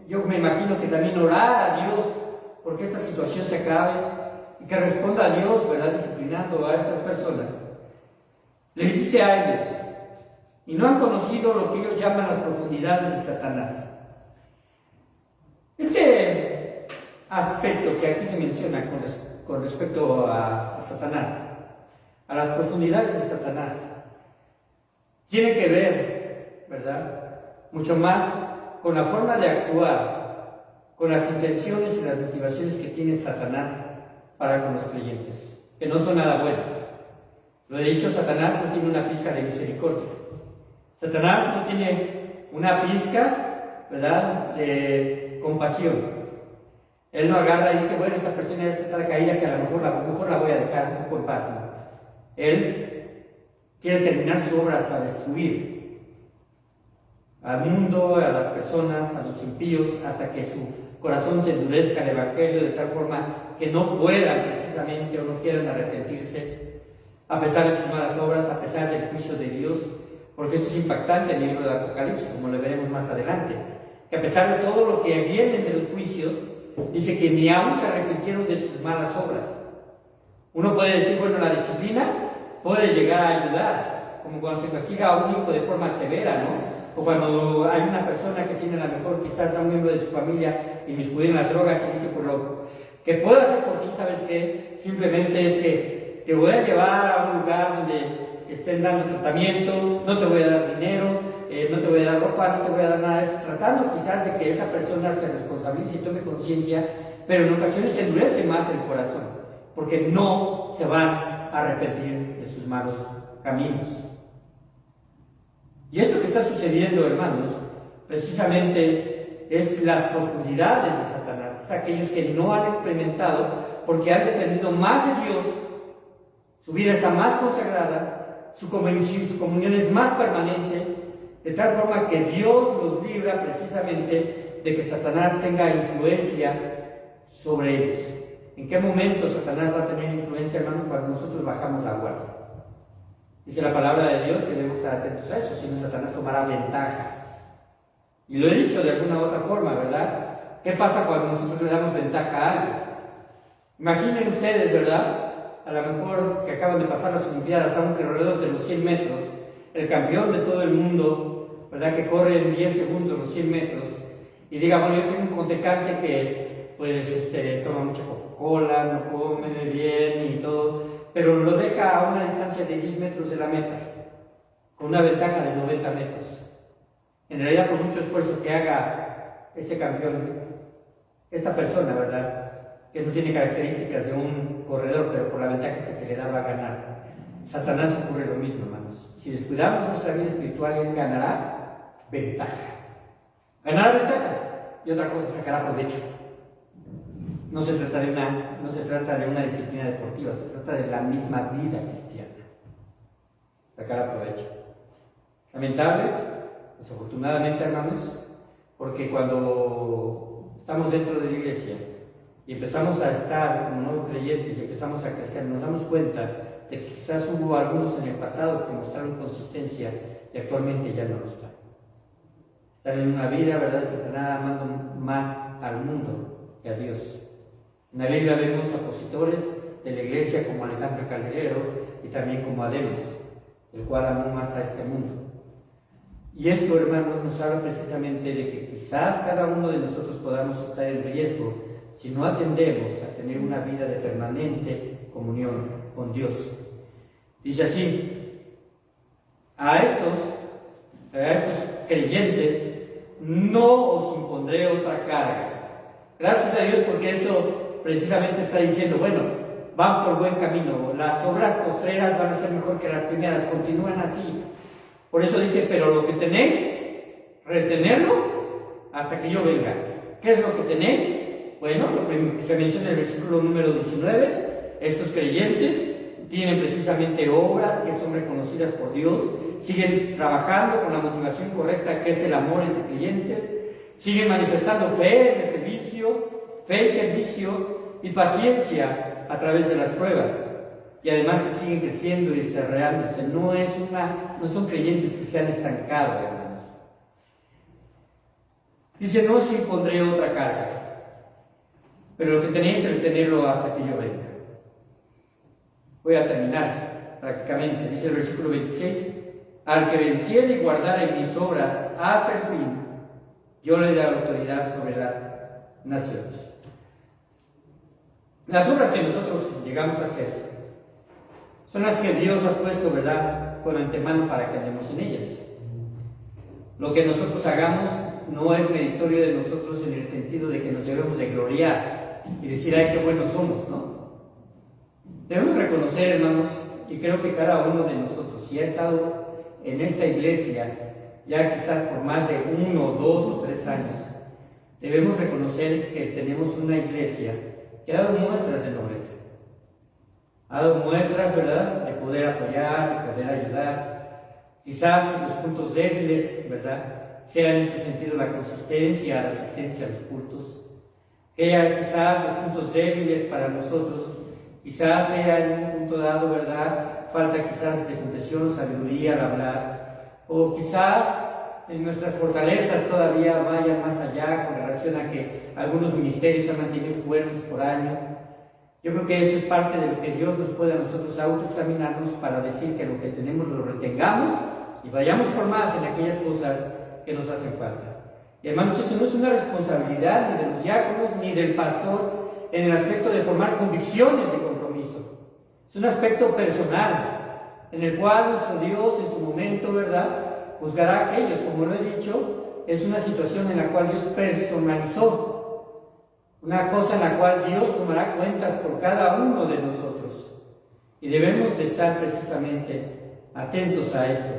A: Yo me imagino que también orar a Dios porque esta situación se acabe y que responda a Dios, ¿verdad?, disciplinando a estas personas. Les dice a ellos, y no han conocido lo que ellos llaman las profundidades de Satanás. Este aspecto que aquí se menciona con respecto a Satanás, a las profundidades de Satanás, tiene que ver, ¿verdad?, mucho más con la forma de actuar, con las intenciones y las motivaciones que tiene Satanás para con los creyentes, que no son nada buenas. Lo he dicho, Satanás no tiene una pizca de misericordia. Satanás no tiene una pizca, ¿verdad?, de compasión. Él no agarra y dice, bueno, esta persona ya está caída, que a lo mejor la voy a dejar un poco en paz, ¿no? Él quiere terminar su obra hasta destruir al mundo, a las personas, a los impíos, hasta que su corazón se endurezca al Evangelio de tal forma que no puedan precisamente o no quieran arrepentirse a pesar de sus malas obras, a pesar del juicio de Dios, porque esto es impactante en el libro del Apocalipsis, como lo veremos más adelante, que a pesar de todo lo que viene de los juicios, dice que ni aún se arrepintieron de sus malas obras. Uno puede decir, bueno, la disciplina puede llegar a ayudar, como cuando se castiga a un hijo de forma severa, ¿no? O cuando hay una persona que tiene a lo mejor quizás a un miembro de su familia inmiscuido en las drogas y dice, por lo que puedo hacer por ti, ¿sabes qué? Simplemente es que te voy a llevar a un lugar donde estén dando tratamiento, no te voy a dar dinero, no te voy a dar ropa, no te voy a dar nada de esto, tratando quizás de que esa persona se responsabilice y tome conciencia, pero en ocasiones se endurece más el corazón, porque no se van a arrepentir de sus malos caminos. Y esto que está sucediendo, hermanos, precisamente es las profundidades de Satanás, es aquellos que no han experimentado porque han dependido más de Dios, su vida está más consagrada, su comunión es más permanente, de tal forma que Dios los libra precisamente de que Satanás tenga influencia sobre ellos. ¿En qué momento Satanás va a tener influencia, hermanos? Cuando nosotros bajamos la guardia. Dice la palabra de Dios que debemos estar atentos a eso, si no Satanás tomará ventaja. Y lo he dicho de alguna u otra forma, ¿verdad? ¿Qué pasa cuando nosotros le damos ventaja a algo? Imaginen ustedes, ¿verdad? A lo mejor que acaban de pasar las Olimpiadas a un corredor de los 100 metros, el campeón de todo el mundo, ¿verdad? Que corre en 10 segundos los 100 metros, y diga, bueno, yo tengo un contrincante que, pues, toma mucha Coca-Cola, no come bien y todo, pero lo deja a una distancia de 10 metros de la meta, con una ventaja de 90 metros. En realidad, por mucho esfuerzo que haga este campeón, esta persona, ¿verdad?, que no tiene características de un corredor, pero por la ventaja que se le da va a ganar. Satanás ocurre lo mismo, hermanos. Si descuidamos nuestra vida espiritual, él ganará ventaja. Ganará ventaja. Y otra cosa, sacará provecho. No se trata de una disciplina deportiva, se trata de la misma vida cristiana. Sacará provecho. Lamentable, desafortunadamente, hermanos, porque cuando estamos dentro de la iglesia y empezamos a estar como nuevos creyentes y empezamos a crecer, nos damos cuenta de que quizás hubo algunos en el pasado que mostraron consistencia y actualmente ya no lo están. Están en una vida, ¿verdad?, de Satanás, amando más al mundo que a Dios. En la Biblia vemos opositores de la iglesia como Alejandro Calderero y también como Ademos, el cual amó más a este mundo. Y esto, hermanos, nos habla precisamente de que quizás cada uno de nosotros podamos estar en riesgo si no atendemos a tener una vida de permanente comunión con Dios. Dice así, a estos creyentes no os impondré otra carga. Gracias a Dios, porque esto precisamente está diciendo, bueno, van por buen camino, las obras postreras van a ser mejor que las primeras, continúan así. Por eso dice, pero lo que tenéis, retenerlo hasta que yo venga. ¿Qué es lo que tenéis? Bueno, lo que se menciona en el versículo número 19, estos creyentes tienen precisamente obras que son reconocidas por Dios, siguen trabajando con la motivación correcta que es el amor entre creyentes, siguen manifestando fe en el servicio, fe y servicio y paciencia a través de las pruebas. Y además que siguen creciendo y desarrollándose. No son creyentes que se han estancado, hermanos. Dice, no os impondré otra carga, pero lo que tenéis es retenerlo hasta que yo venga. Voy a terminar prácticamente. Dice el versículo 26, al que venciere y guardare mis obras hasta el fin, yo le daré autoridad sobre las naciones. Las obras que nosotros llegamos a hacer son las que Dios ha puesto, ¿verdad?, con antemano para que andemos en ellas. Lo que nosotros hagamos no es meritorio de nosotros en el sentido de que nos debemos de gloriar y decir, ay, qué buenos somos, ¿no? Debemos reconocer, hermanos, y creo que cada uno de nosotros, si ha estado en esta iglesia ya quizás por más de 1, 2 o 3 años, debemos reconocer que tenemos una iglesia que ha dado muestras de nobleza. Ha dado muestras, ¿verdad?, de poder apoyar, de poder ayudar. Quizás los puntos débiles, ¿verdad?, sea en este sentido la consistencia, la asistencia a los cultos. Que quizás los puntos débiles para nosotros, quizás sea en un punto dado, ¿verdad?, falta quizás de comprensión, sabiduría al hablar. O quizás en nuestras fortalezas todavía vayan más allá con relación a que algunos ministerios se han mantenido fuertes por año. Yo creo que eso es parte de lo que Dios nos puede a nosotros autoexaminarnos para decir que lo que tenemos lo retengamos y vayamos por más en aquellas cosas que nos hacen falta. Y hermanos, eso no es una responsabilidad ni de los diáconos ni del pastor en el aspecto de formar convicciones de compromiso. Es un aspecto personal en el cual nuestro Dios en su momento, ¿verdad?, juzgará a aquellos. Como lo he dicho, es una situación en la cual Dios personalizó. Una cosa en la cual Dios tomará cuentas por cada uno de nosotros. Y debemos de estar precisamente atentos a esto.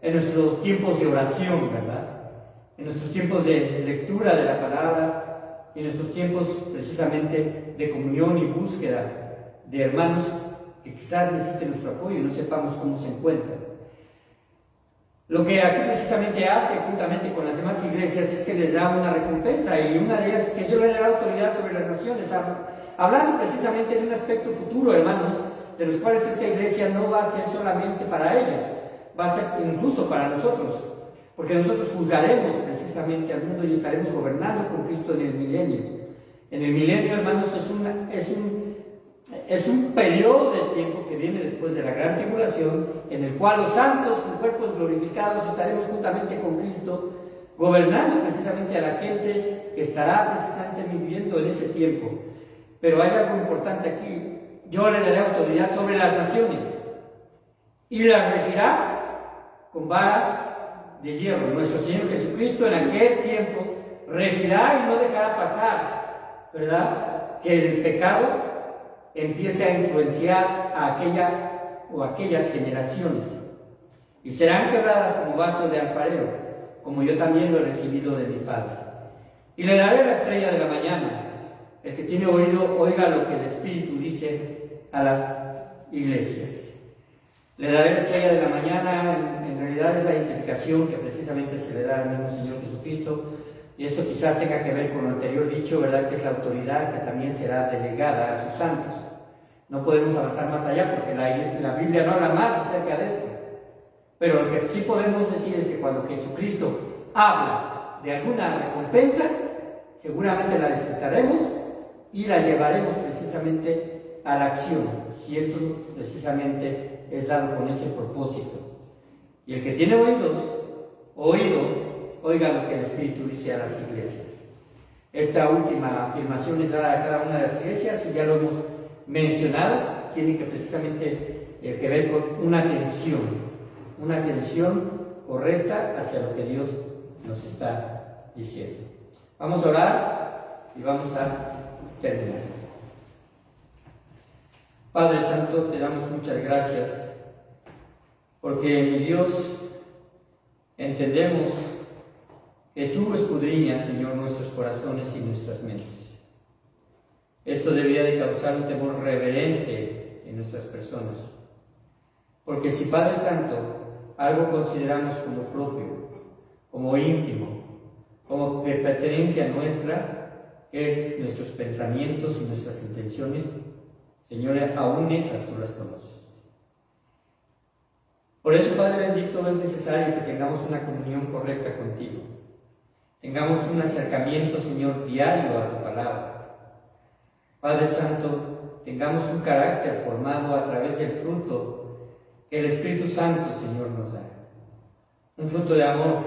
A: En nuestros tiempos de oración, ¿verdad? en nuestros tiempos de lectura de la palabra, y en nuestros tiempos precisamente de comunión y búsqueda de hermanos que quizás necesiten nuestro apoyo y no sepamos cómo se encuentran. Lo que aquí precisamente hace, juntamente con las demás iglesias, es que les da una recompensa, y una de ellas es que yo le daré autoridad sobre las naciones, hablando precisamente de un aspecto futuro, hermanos, de los cuales esta iglesia no va a ser solamente para ellos, va a ser incluso para nosotros, porque nosotros juzgaremos precisamente al mundo y estaremos gobernando con Cristo en el milenio. En el milenio, hermanos, es un periodo de tiempo que viene después de la gran tribulación, en el cual los santos con cuerpos glorificados estaremos juntamente con Cristo, gobernando precisamente a la gente que estará precisamente viviendo en ese tiempo. Pero hay algo importante aquí: yo le daré autoridad sobre las naciones y las regirá con vara de hierro. Nuestro Señor Jesucristo en aquel tiempo regirá y no dejará pasar, ¿verdad?, que el pecado empiece a influenciar a aquellas generaciones, y serán quebradas como vaso de alfarero, como yo también lo he recibido de mi Padre. Y le daré la estrella de la mañana. El que tiene oído, oiga lo que el Espíritu dice a las iglesias. Le daré la estrella de la mañana, en realidad es la identificación que precisamente se le da al mismo Señor Jesucristo, y esto quizás tenga que ver con lo anterior dicho, ¿verdad?, que es la autoridad que también será delegada a sus santos. No podemos avanzar más allá porque la Biblia no habla más acerca de esto. Pero lo que sí podemos decir es que cuando Jesucristo habla de alguna recompensa, seguramente la disfrutaremos y la llevaremos precisamente a la acción, si esto precisamente es dado con ese propósito. Y el que tiene oído, oiga lo que el Espíritu dice a las iglesias. Esta última afirmación es dada a cada una de las iglesias, y ya lo hemos mencionado, tiene que precisamente que ver con una atención correcta hacia lo que Dios nos está diciendo. Vamos a orar y vamos a terminar. Padre Santo, te damos muchas gracias, porque, mi Dios, entendemos que tú escudriñas, Señor, nuestros corazones y nuestras mentes. Esto debería de causar un temor reverente en nuestras personas, porque si, Padre Santo, algo consideramos como propio, como íntimo, como de pertenencia nuestra, es nuestros pensamientos y nuestras intenciones, Señor, aún esas tú las conoces. Por eso, Padre bendito, es necesario que tengamos una comunión correcta contigo, tengamos un acercamiento, Señor, diario a tu palabra. Padre Santo, tengamos un carácter formado a través del fruto que el Espíritu Santo, Señor, nos da. Un fruto de amor,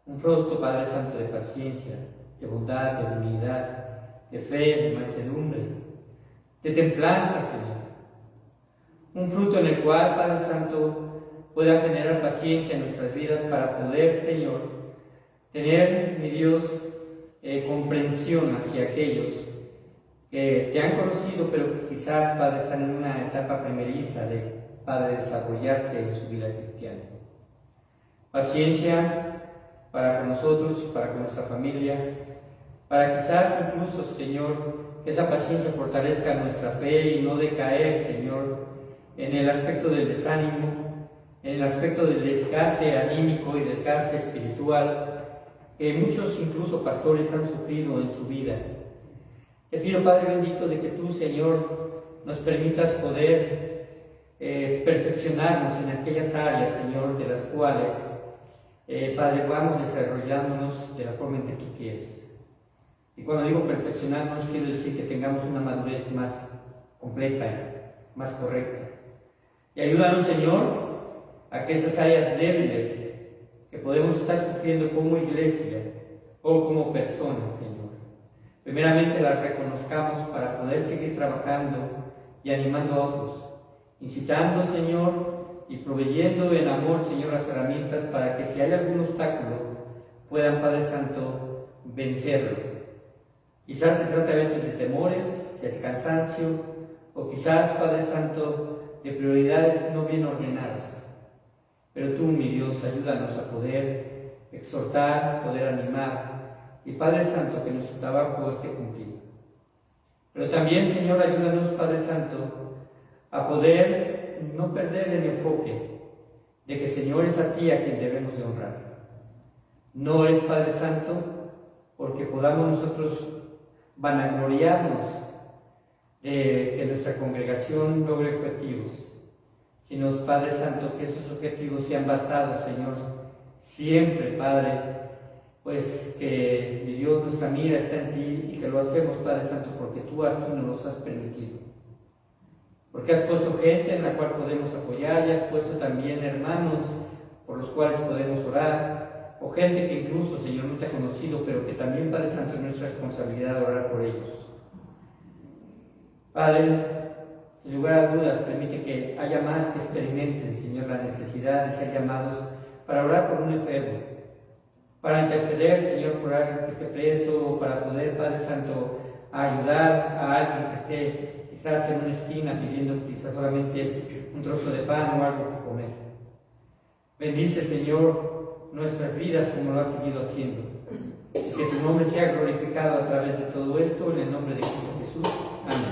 A: un fruto, Padre Santo, de paciencia, de bondad, de unidad, de fe, de mansedumbre, de templanza, Señor. Un fruto en el cual, Padre Santo, pueda generar paciencia en nuestras vidas para poder, Señor, tener, mi Dios, comprensión hacia aquellos que te han conocido, pero que quizás, Padre, están en una etapa primeriza de, Padre, desarrollarse en su vida cristiana. Paciencia para con nosotros, para con nuestra familia, para quizás incluso, Señor, que esa paciencia fortalezca nuestra fe y no decaer, Señor, en el aspecto del desánimo, en el aspecto del desgaste anímico y desgaste espiritual que muchos, incluso pastores, han sufrido en su vida. Te pido, Padre bendito, de que tú, Señor, nos permitas poder perfeccionarnos en aquellas áreas, Señor, de las cuales, Padre, vamos desarrollándonos de la forma en que tú quieres. Y cuando digo perfeccionarnos, quiero decir que tengamos una madurez más completa, más correcta. Y ayúdanos, Señor, a que esas áreas débiles que podemos estar sufriendo como iglesia o como personas, Señor, primeramente las reconozcamos para poder seguir trabajando y animando a otros, incitando, Señor, y proveyendo en amor, Señor, las herramientas para que si hay algún obstáculo puedan, Padre Santo, vencerlo. Quizás se trata a veces de temores, de cansancio, o quizás, Padre Santo, de prioridades no bien ordenadas. Pero tú, mi Dios, ayúdanos a poder exhortar, poder animar. Y Padre Santo, que nuestro trabajo esté cumplido. Pero también, Señor, ayúdanos, Padre Santo, a poder no perder el enfoque de que, Señor, es a ti a quien debemos de honrar. No es, Padre Santo, porque podamos nosotros vanagloriarnos de que nuestra congregación logre objetivos, sino, Padre Santo, que esos objetivos sean basados, Señor, siempre, Padre, pues que mi Dios, nuestra mira está en ti y que lo hacemos, Padre Santo, porque tú así nos los has permitido. Porque has puesto gente en la cual podemos apoyar y has puesto también hermanos por los cuales podemos orar, o gente que incluso, Señor, no te ha conocido, pero que también, Padre Santo, es nuestra responsabilidad orar por ellos. Padre, sin lugar a dudas, permite que haya más que experimenten, Señor, la necesidad de ser llamados para orar por un enfermo, para interceder, Señor, por alguien que esté preso, o para poder, Padre Santo, ayudar a alguien que esté quizás en una esquina pidiendo quizás solamente un trozo de pan o algo que comer. Bendice, Señor, nuestras vidas como lo has seguido haciendo. Y que tu nombre sea glorificado a través de todo esto, en el nombre de Cristo Jesús. Amén.